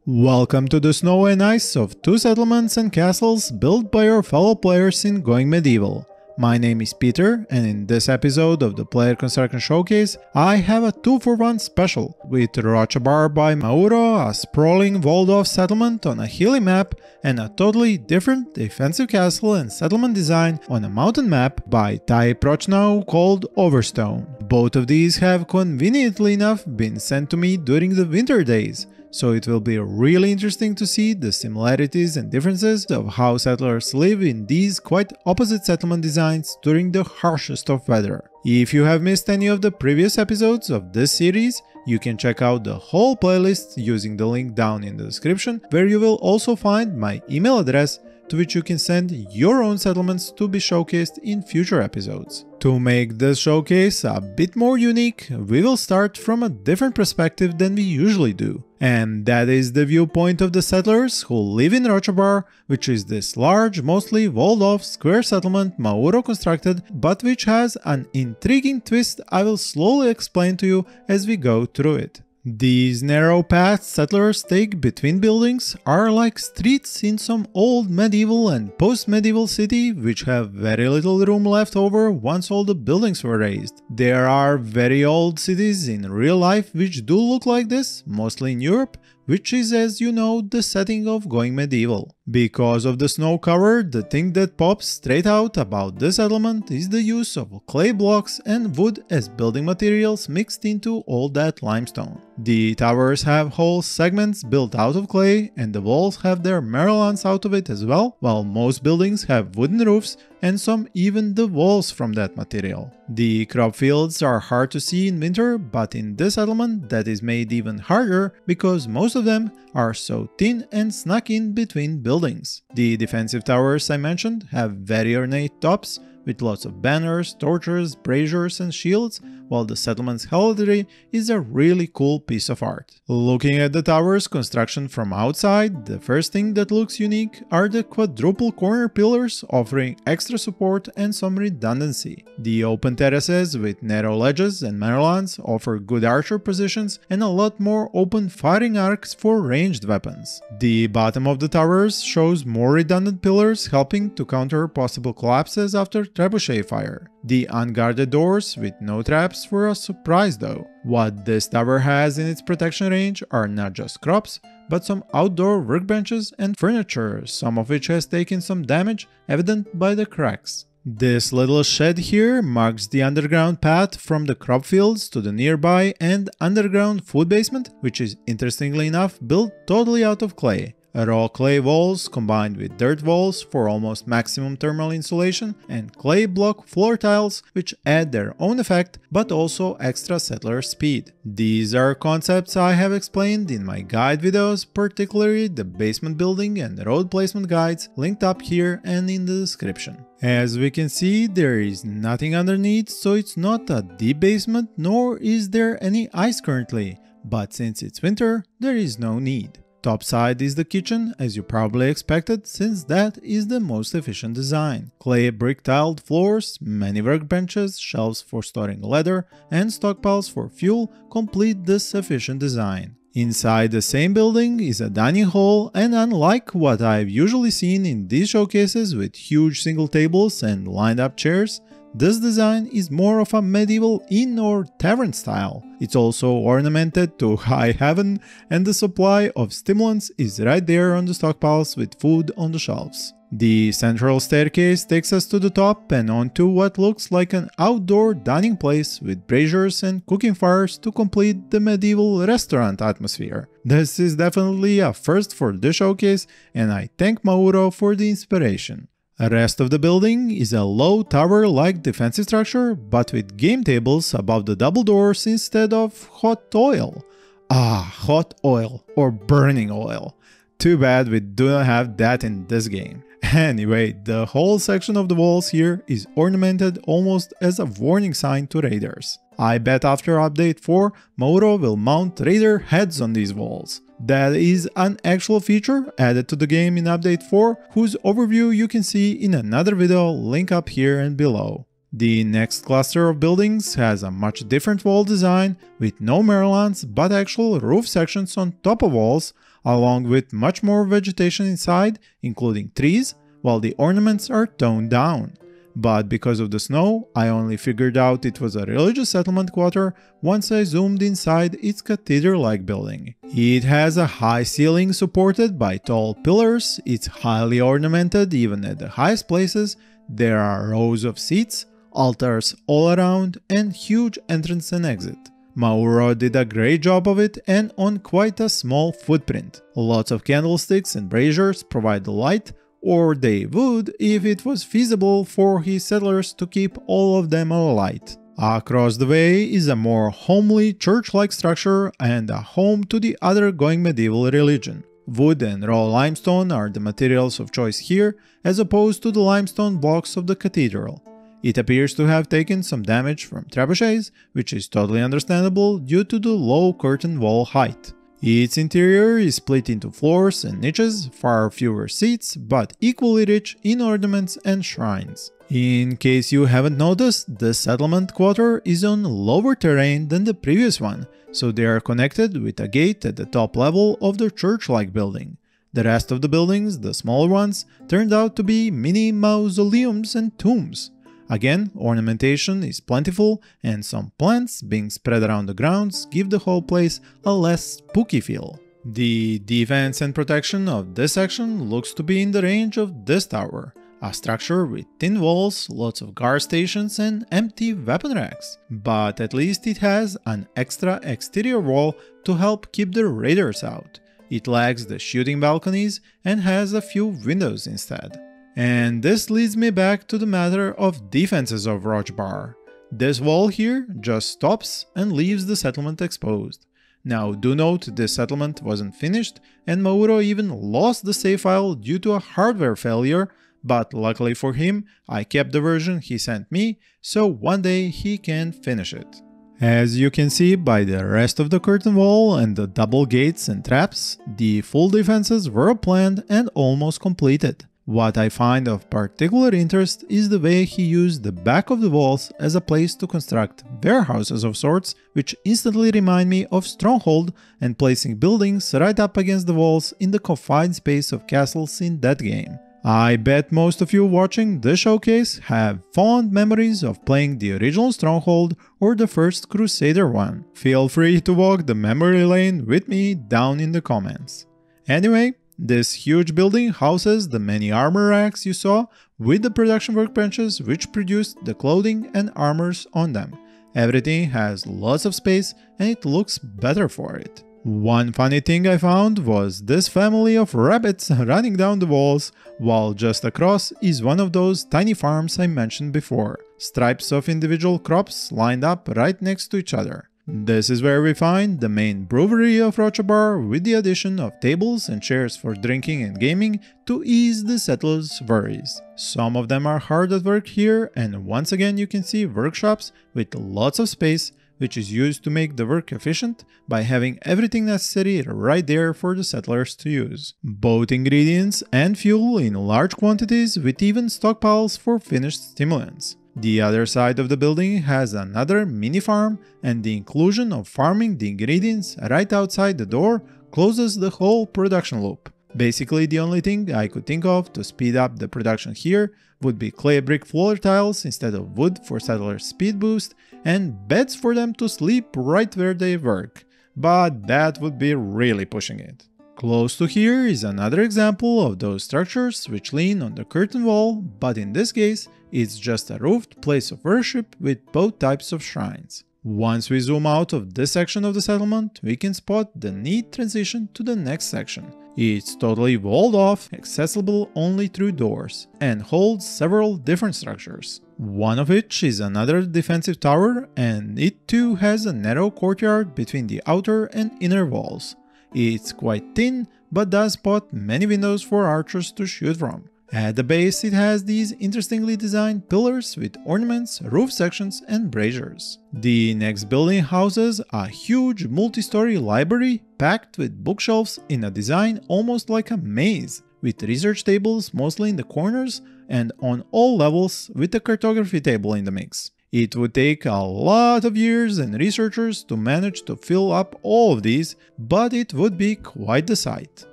Welcome to the snow and ice of two settlements and castles built by our fellow players in Going Medieval. My name is Peter, and in this episode of the Player Construction Showcase, I have a 2-for-1 special with Rochabar by Mauro, a sprawling walled-off settlement on a hilly map, and a totally different defensive castle and settlement design on a mountain map by Tai Prochnau called Overstone. Both of these have conveniently enough been sent to me during the winter days, so it will be really interesting to see the similarities and differences of how settlers live in these quite opposite settlement designs during the harshest of weather. If you have missed any of the previous episodes of this series, you can check out the whole playlist using the link down in the description, where you will also find my email address to which you can send your own settlements to be showcased in future episodes. To make this showcase a bit more unique, we will start from a different perspective than we usually do. And that is the viewpoint of the settlers who live in Rochabar, which is this large, mostly walled-off square settlement Mauro constructed, but which has an intriguing twist I will slowly explain to you as we go through it. These narrow paths settlers take between buildings are like streets in some old medieval and post-medieval city which have very little room left over once all the buildings were razed. There are very old cities in real life which do look like this, mostly in Europe, which is, as you know, the setting of Going Medieval. Because of the snow cover, the thing that pops straight out about this settlement is the use of clay blocks and wood as building materials mixed into all that limestone. The towers have whole segments built out of clay, and the walls have their merlons out of it as well, while most buildings have wooden roofs and some even the walls from that material. The crop fields are hard to see in winter, but in this settlement that is made even harder because most of them are so thin and snuck in between buildings. The defensive towers I mentioned have very ornate tops with lots of banners, torches, braziers and shields, while the settlement's heraldry is a really cool piece of art. Looking at the tower's construction from outside, the first thing that looks unique are the quadruple corner pillars offering extra support and some redundancy. The open terraces with narrow ledges and merlons offer good archer positions and a lot more open firing arcs for ranged weapons. The bottom of the towers shows more redundant pillars helping to counter possible collapses after trebuchet fire. The unguarded doors with no traps were a surprise though. What this tower has in its protection range are not just crops, but some outdoor workbenches and furniture, some of which has taken some damage, evident by the cracks. This little shed here marks the underground path from the crop fields to the nearby and underground food basement, which is interestingly enough built totally out of clay. Raw clay walls combined with dirt walls for almost maximum thermal insulation, and clay block floor tiles which add their own effect but also extra settler speed. These are concepts I have explained in my guide videos, particularly the basement building and road placement guides linked up here and in the description. As we can see, there is nothing underneath, so it's not a deep basement, nor is there any ice currently, but since it's winter, there is no need. Topside is the kitchen, as you probably expected, since that is the most efficient design. Clay brick tiled floors, many workbenches, shelves for storing leather, and stockpiles for fuel complete this efficient design. Inside the same building is a dining hall, and unlike what I've usually seen in these showcases with huge single tables and lined up chairs, this design is more of a medieval inn or tavern style. It's also ornamented to high heaven, and the supply of stimulants is right there on the stockpiles with food on the shelves. The central staircase takes us to the top and onto what looks like an outdoor dining place with braziers and cooking fires to complete the medieval restaurant atmosphere. This is definitely a first for this showcase, and I thank Mauro for the inspiration. The rest of the building is a low tower-like defensive structure, but with game tables above the double doors instead of hot oil. Ah, hot oil or burning oil. Too bad we do not have that in this game. Anyway, the whole section of the walls here is ornamented almost as a warning sign to raiders. I bet after update 4, Mauro will mount raider heads on these walls. That is an actual feature added to the game in update 4, whose overview you can see in another video, link up here and below. The next cluster of buildings has a much different wall design with no merlons but actual roof sections on top of walls, along with much more vegetation inside, including trees, while the ornaments are toned down. But because of the snow, I only figured out it was a religious settlement quarter once I zoomed inside its cathedral-like building. It has a high ceiling supported by tall pillars, it's highly ornamented even at the highest places, there are rows of seats, altars all around, and huge entrance and exit. Mauro did a great job of it and on quite a small footprint. Lots of candlesticks and braziers provide the light, or they would if it was feasible for his settlers to keep all of them alight. Across the way is a more homely church-like structure and a home to the other going medieval religion. Wood and raw limestone are the materials of choice here, as opposed to the limestone blocks of the cathedral. It appears to have taken some damage from trebuchets, which is totally understandable due to the low curtain wall height. Its interior is split into floors and niches, far fewer seats, but equally rich in ornaments and shrines. In case you haven't noticed, the settlement quarter is on lower terrain than the previous one, so they are connected with a gate at the top level of the church-like building. The rest of the buildings, the smaller ones, turned out to be mini mausoleums and tombs. Again, ornamentation is plentiful, and some plants being spread around the grounds give the whole place a less spooky feel. The defense and protection of this section looks to be in the range of this tower, a structure with thin walls, lots of guard stations and empty weapon racks. But at least it has an extra exterior wall to help keep the raiders out. It lacks the shooting balconies and has a few windows instead. And this leads me back to the matter of defenses of Rojbar. This wall here just stops and leaves the settlement exposed. Now do note this settlement wasn't finished and Mauro even lost the save file due to a hardware failure, but luckily for him I kept the version he sent me, so one day he can finish it. As you can see by the rest of the curtain wall and the double gates and traps, the full defenses were planned and almost completed. What I find of particular interest is the way he used the back of the walls as a place to construct warehouses of sorts, which instantly remind me of Stronghold and placing buildings right up against the walls in the confined space of castles in that game. I bet most of you watching this showcase have fond memories of playing the original Stronghold or the first Crusader one. Feel free to walk the memory lane with me down in the comments. Anyway, this huge building houses the many armor racks you saw with the production workbenches which produced the clothing and armors on them. Everything has lots of space and it looks better for it. One funny thing I found was this family of rabbits running down the walls, while just across is one of those tiny farms I mentioned before. Stripes of individual crops lined up right next to each other. This is where we find the main brewery of Rojbar with the addition of tables and chairs for drinking and gaming to ease the settlers' worries. Some of them are hard at work here, and once again you can see workshops with lots of space, which is used to make the work efficient by having everything necessary right there for the settlers to use. Both ingredients and fuel in large quantities with even stockpiles for finished stimulants. The other side of the building has another mini farm, and the inclusion of farming the ingredients right outside the door closes the whole production loop. Basically, the only thing I could think of to speed up the production here would be clay brick floor tiles instead of wood for settlers' speed boost, and beds for them to sleep right where they work. But that would be really pushing it. Close to here is another example of those structures which lean on the curtain wall, but in this case, it's just a roofed place of worship with both types of shrines. Once we zoom out of this section of the settlement, we can spot the neat transition to the next section. It's totally walled off, accessible only through doors, and holds several different structures. One of which is another defensive tower, and it too has a narrow courtyard between the outer and inner walls. It's quite thin, but does spot many windows for archers to shoot from. At the base it has these interestingly designed pillars with ornaments, roof sections and braziers. The next building houses a huge multi-story library packed with bookshelves in a design almost like a maze, with research tables mostly in the corners and on all levels with a cartography table in the mix. It would take a lot of years and researchers to manage to fill up all of these, but it would be quite the sight.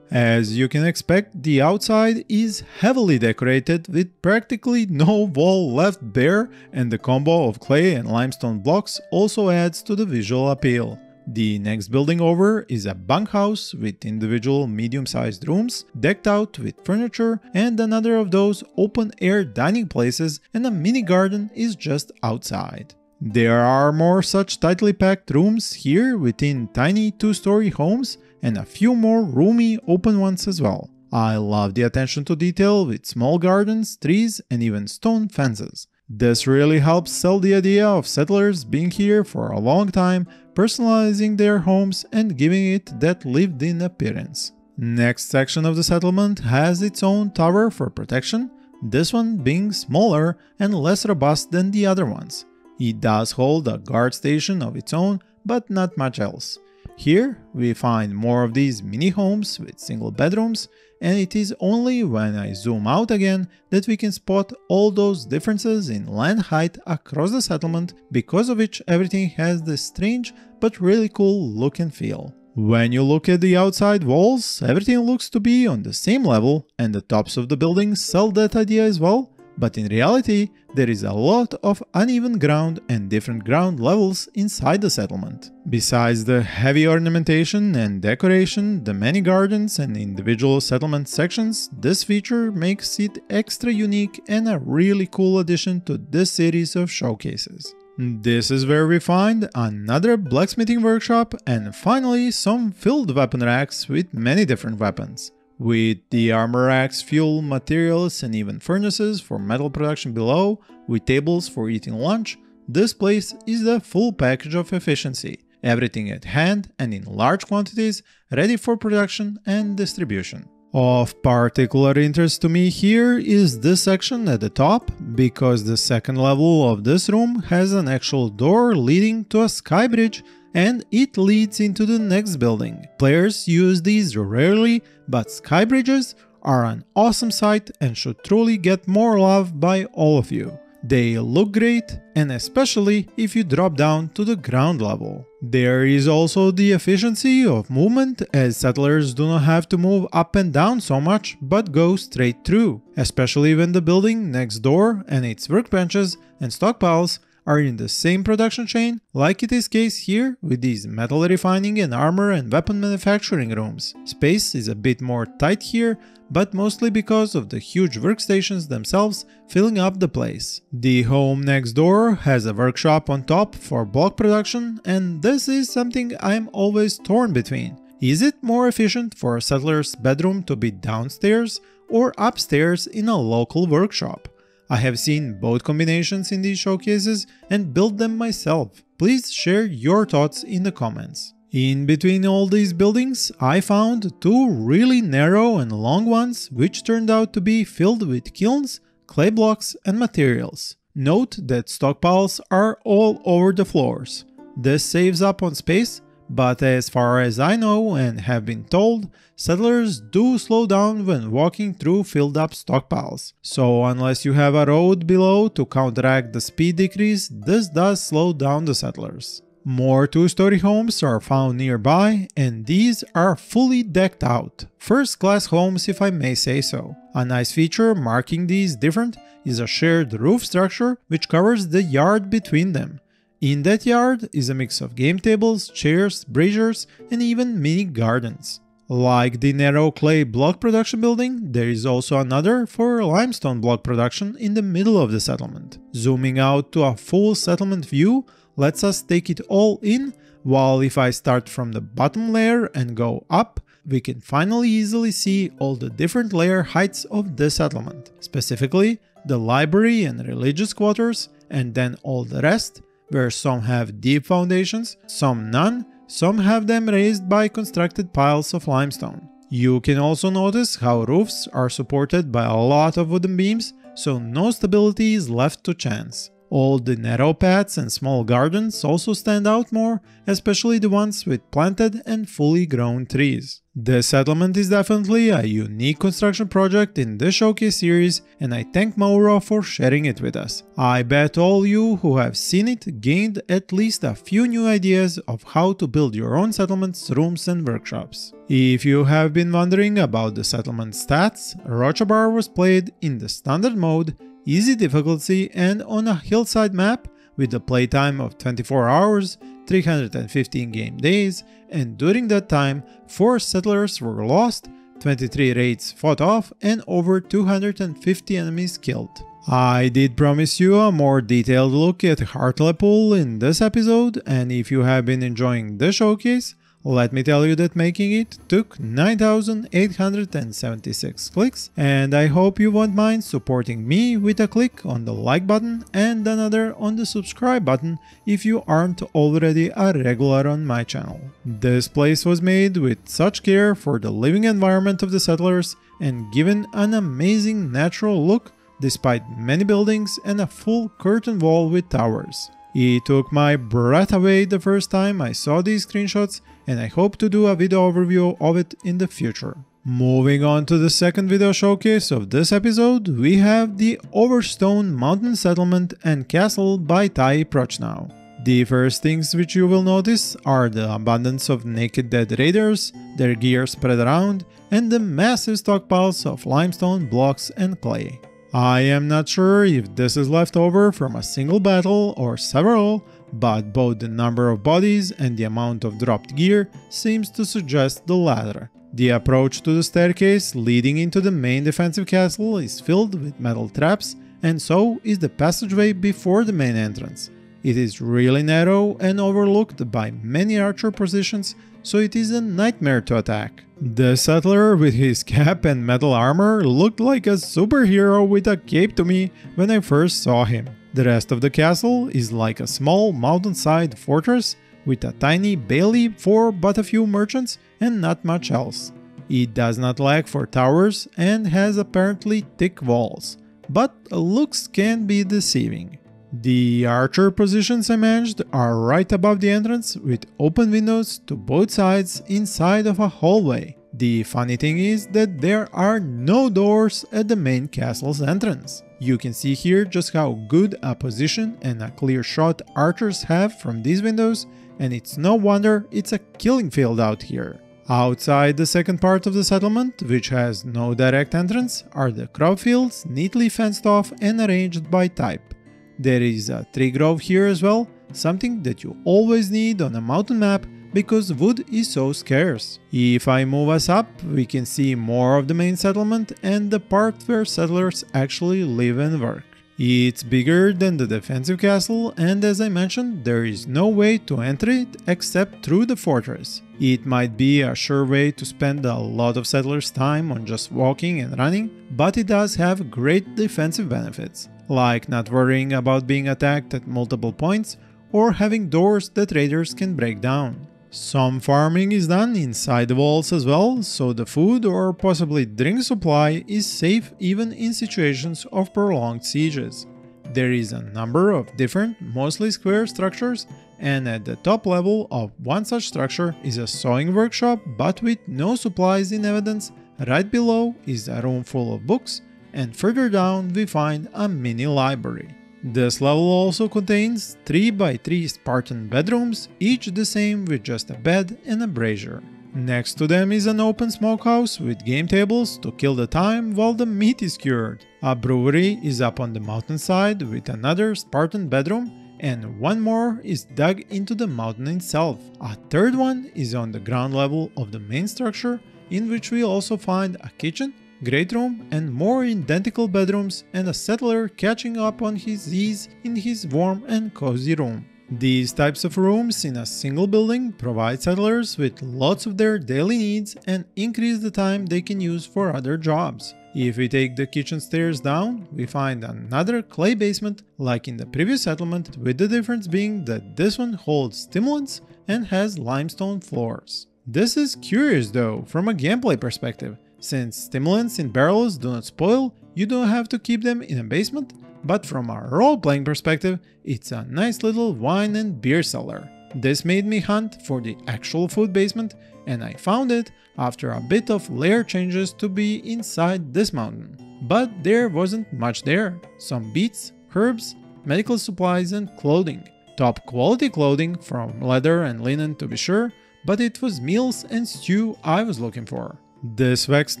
As you can expect, the outside is heavily decorated with practically no wall left bare, and the combo of clay and limestone blocks also adds to the visual appeal. The next building over is a bunkhouse with individual medium-sized rooms decked out with furniture, and another of those open-air dining places, and a mini garden is just outside. There are more such tightly packed rooms here within tiny 2-story homes, and a few more roomy open ones as well. I love the attention to detail with small gardens, trees, and even stone fences. This really helps sell the idea of settlers being here for a long time, personalizing their homes and giving it that lived-in appearance. Next section of the settlement has its own tower for protection, this one being smaller and less robust than the other ones. It does hold a guard station of its own, but not much else. Here we find more of these mini homes with single bedrooms, and it is only when I zoom out again that we can spot all those differences in land height across the settlement, because of which everything has this strange but really cool look and feel. When you look at the outside walls, everything looks to be on the same level, and the tops of the buildings sell that idea as well. But in reality, there is a lot of uneven ground and different ground levels inside the settlement. Besides the heavy ornamentation and decoration, the many gardens and individual settlement sections, this feature makes it extra unique and a really cool addition to this series of showcases. This is where we find another blacksmithing workshop and finally some filled weapon racks with many different weapons. With the armor racks, fuel, materials, and even furnaces for metal production below, with tables for eating lunch, this place is the full package of efficiency. Everything at hand and in large quantities, ready for production and distribution. Of particular interest to me here is this section at the top, because the second level of this room has an actual door leading to a sky bridge, and it leads into the next building. Players use these rarely, but sky bridges are an awesome sight and should truly get more love by all of you. They look great, and especially if you drop down to the ground level. There is also the efficiency of movement, as settlers do not have to move up and down so much, but go straight through, especially when the building next door and its workbenches and stockpiles are in the same production chain, like it is case here with these metal refining and armor and weapon manufacturing rooms. Space is a bit more tight here, but mostly because of the huge workstations themselves filling up the place. The home next door has a workshop on top for block production, and this is something I'm always torn between. Is it more efficient for a settler's bedroom to be downstairs or upstairs in a local workshop? I have seen both combinations in these showcases and built them myself. Please share your thoughts in the comments. In between all these buildings, I found two really narrow and long ones which turned out to be filled with kilns, clay blocks and materials. Note that stockpiles are all over the floors. This saves up on space, but as far as I know and have been told, settlers do slow down when walking through filled up stockpiles. So unless you have a road below to counteract the speed decrease, this does slow down the settlers. More two-story homes are found nearby, and these are fully decked out. First-class homes, if I may say so. A nice feature marking these different is a shared roof structure which covers the yard between them. In that yard is a mix of game tables, chairs, braziers, and even mini gardens. Like the narrow clay block production building, there is also another for limestone block production in the middle of the settlement. Zooming out to a full settlement view lets us take it all in, while if I start from the bottom layer and go up, we can finally easily see all the different layer heights of the settlement. Specifically, the library and religious quarters, and then all the rest, where some have deep foundations, some none, some have them raised by constructed piles of limestone. You can also notice how roofs are supported by a lot of wooden beams, so no stability is left to chance. All the narrow paths and small gardens also stand out more, especially the ones with planted and fully grown trees. This settlement is definitely a unique construction project in this showcase series, and I thank Mauro for sharing it with us. I bet all you who have seen it gained at least a few new ideas of how to build your own settlements, rooms and workshops. If you have been wondering about the settlement stats, Rochabbar was played in the standard mode, easy difficulty and on a hillside map with a playtime of 24 hours, 315 game days, and during that time 4 settlers were lost, 23 raids fought off and over 250 enemies killed. I did promise you a more detailed look at Hartlepool in this episode, and if you have been enjoying this showcase, let me tell you that making it took 9,876 clicks, and I hope you won't mind supporting me with a click on the like button and another on the subscribe button if you aren't already a regular on my channel. This place was made with such care for the living environment of the settlers and given an amazing natural look despite many buildings and a full curtain wall with towers. It took my breath away the first time I saw these screenshots, and I hope to do a video overview of it in the future. Moving on to the second video showcase of this episode, we have the Overstone Mountain Settlement and Castle by Tai Prochnow. The first things which you will notice are the abundance of naked dead raiders, their gear spread around, and the massive stockpiles of limestone, blocks and clay. I am not sure if this is left over from a single battle or several, but both the number of bodies and the amount of dropped gear seems to suggest the latter. The approach to the staircase leading into the main defensive castle is filled with metal traps, and so is the passageway before the main entrance. It is really narrow and overlooked by many archer positions, so it is a nightmare to attack. The settler with his cap and metal armor looked like a superhero with a cape to me when I first saw him. The rest of the castle is like a small mountainside fortress with a tiny bailey for but a few merchants and not much else. It does not lack for towers and has apparently thick walls, but looks can be deceiving. The archer positions I managed are right above the entrance with open windows to both sides inside of a hallway. The funny thing is that there are no doors at the main castle's entrance. You can see here just how good a position and a clear shot archers have from these windows, and it's no wonder it's a killing field out here. Outside the second part of the settlement, which has no direct entrance, are the crop fields neatly fenced off and arranged by type. There is a tree grove here as well, something that you always need on a mountain map because wood is so scarce. If I move us up, we can see more of the main settlement and the part where settlers actually live and work. It's bigger than the defensive castle, and as I mentioned, there is no way to enter it except through the fortress. It might be a sure way to spend a lot of settlers' time on just walking and running, but it does have great defensive benefits, like not worrying about being attacked at multiple points or having doors that raiders can break down. Some farming is done inside the walls as well, so the food or possibly drink supply is safe even in situations of prolonged sieges. There is a number of different, mostly square structures, and at the top level of one such structure is a sewing workshop but with no supplies in evidence. Right below is a room full of books, and further down we find a mini library. This level also contains 3x3 Spartan bedrooms, each the same with just a bed and a brazier. Next to them is an open smokehouse with game tables to kill the time while the meat is cured. A brewery is up on the mountainside with another Spartan bedroom, and one more is dug into the mountain itself. A third one is on the ground level of the main structure, in which we also find a kitchen, great room and more identical bedrooms, and a settler catching up on his ease in his warm and cozy room. These types of rooms in a single building provide settlers with lots of their daily needs and increase the time they can use for other jobs. If we take the kitchen stairs down, we find another clay basement like in the previous settlement, with the difference being that this one holds stimulants and has limestone floors. This is curious though from a gameplay perspective. Since stimulants in barrels do not spoil, you don't have to keep them in a basement, but from a role-playing perspective, it's a nice little wine and beer cellar. This made me hunt for the actual food basement, and I found it after a bit of layer changes to be inside this mountain. But there wasn't much there. Some beets, herbs, medical supplies and clothing. Top quality clothing from leather and linen to be sure, but it was meals and stew I was looking for. This vexed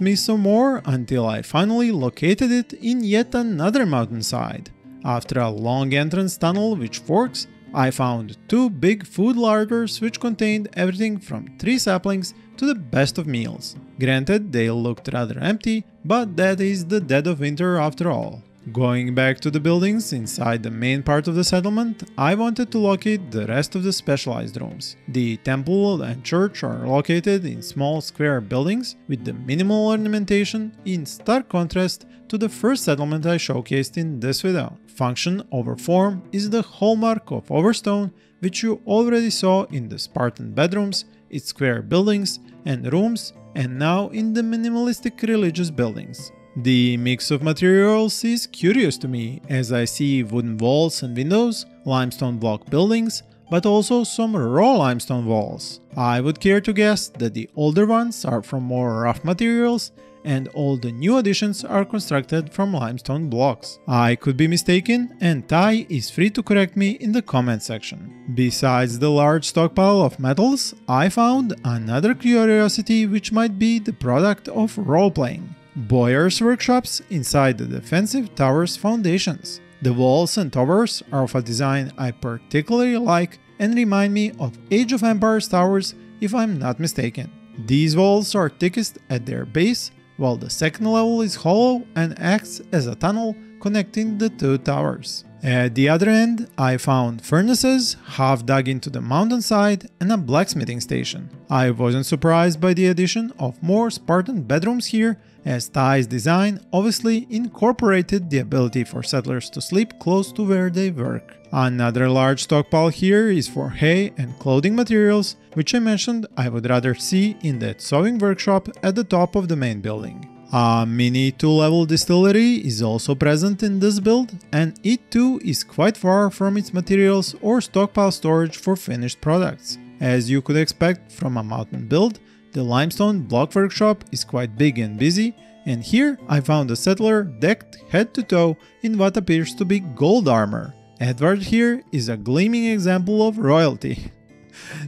me some more until I finally located it in yet another mountainside. After a long entrance tunnel which forks, I found two big food larders which contained everything from 3 saplings to the best of meals. Granted, they looked rather empty, but that is the dead of winter after all. Going back to the buildings inside the main part of the settlement, I wanted to locate the rest of the specialized rooms. The temple and church are located in small square buildings with the minimal ornamentation, in stark contrast to the first settlement I showcased in this video. Function over form is the hallmark of Overstone, which you already saw in the Spartan bedrooms, its square buildings and rooms, and now in the minimalistic religious buildings. The mix of materials is curious to me, as I see wooden walls and windows, limestone block buildings, but also some raw limestone walls. I would care to guess that the older ones are from more rough materials, and all the new additions are constructed from limestone blocks. I could be mistaken, and Ty is free to correct me in the comment section. Besides the large stockpile of metals, I found another curiosity which might be the product of role-playing. Boyar's workshops inside the defensive tower's foundations. The walls and towers are of a design I particularly like and remind me of Age of Empires towers if I'm not mistaken. These walls are thickest at their base, while the second level is hollow and acts as a tunnel connecting the two towers. At the other end, I found furnaces half dug into the mountainside and a blacksmithing station. I wasn't surprised by the addition of more Spartan bedrooms here, as Ty's design obviously incorporated the ability for settlers to sleep close to where they work. Another large stockpile here is for hay and clothing materials, which I mentioned I would rather see in that sewing workshop at the top of the main building. A mini 2-level distillery is also present in this build, and it too is quite far from its materials or stockpile storage for finished products. As you could expect from a mountain build, the limestone block workshop is quite big and busy, and here I found a settler decked head to toe in what appears to be gold armor. Edward here is a gleaming example of royalty.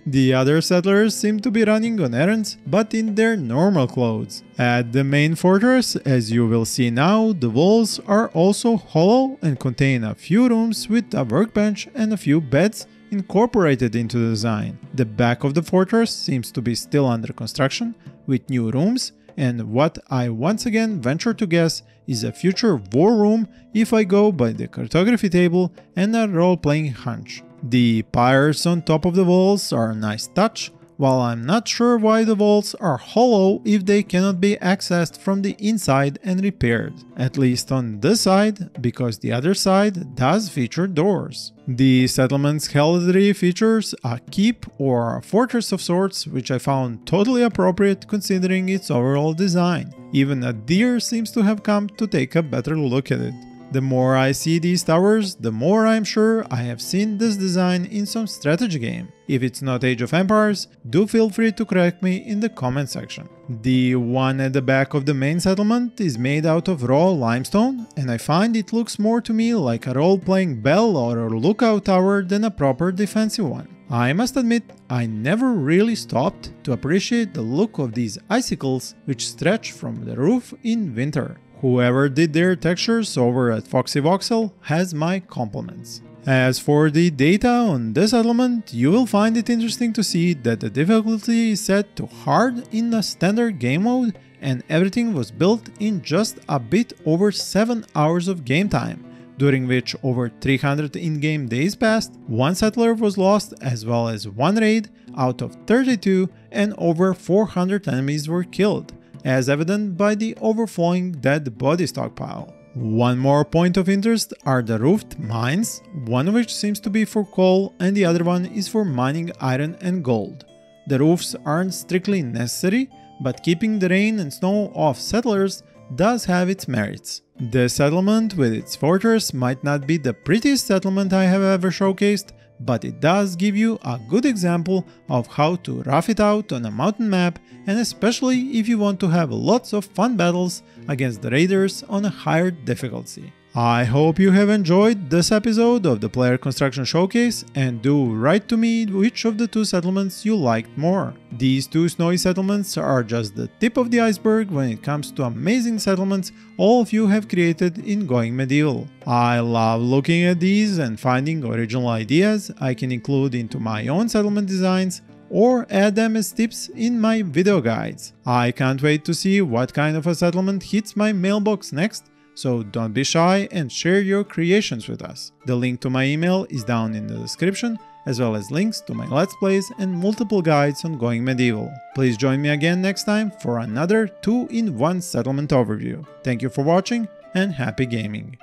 The other settlers seem to be running on errands, but in their normal clothes. At the main fortress, as you will see now, the walls are also hollow and contain a few rooms with a workbench and a few beds incorporated into the design. The back of the fortress seems to be still under construction, with new rooms, and what I once again venture to guess is a future war room if I go by the cartography table and a role-playing hunch. The pyres on top of the walls are a nice touch, while I'm not sure why the walls are hollow if they cannot be accessed from the inside and repaired. At least on this side, because the other side does feature doors. The settlement's heraldry features a keep or a fortress of sorts, which I found totally appropriate considering its overall design. Even a deer seems to have come to take a better look at it. The more I see these towers, the more I'm sure I have seen this design in some strategy game. If it's not Age of Empires, do feel free to correct me in the comment section. The one at the back of the main settlement is made out of raw limestone, and I find it looks more to me like a role-playing bell or a lookout tower than a proper defensive one. I must admit, I never really stopped to appreciate the look of these icicles which stretch from the roof in winter. Whoever did their textures over at Foxy Voxel has my compliments. As for the data on this settlement, you will find it interesting to see that the difficulty is set to hard in the standard game mode, and everything was built in just a bit over 7 hours of game time, during which over 300 in-game days passed, 1 settler was lost as well as 1 raid out of 32, and over 400 enemies were killed, as evident by the overflowing dead body stockpile. One more point of interest are the roofed mines, one of which seems to be for coal and the other one is for mining iron and gold. The roofs aren't strictly necessary, but keeping the rain and snow off settlers does have its merits. This settlement with its fortress might not be the prettiest settlement I have ever showcased, but it does give you a good example of how to rough it out on a mountain map, and especially if you want to have lots of fun battles against the raiders on a higher difficulty. I hope you have enjoyed this episode of the Player Construction Showcase, and do write to me which of the two settlements you liked more. These two snowy settlements are just the tip of the iceberg when it comes to amazing settlements all of you have created in Going Medieval. I love looking at these and finding original ideas I can include into my own settlement designs or add them as tips in my video guides. I can't wait to see what kind of a settlement hits my mailbox next, so don't be shy and share your creations with us. The link to my email is down in the description, as well as links to my Let's Plays and multiple guides on Going Medieval. Please join me again next time for another 2-in-1 settlement overview. Thank you for watching and happy gaming!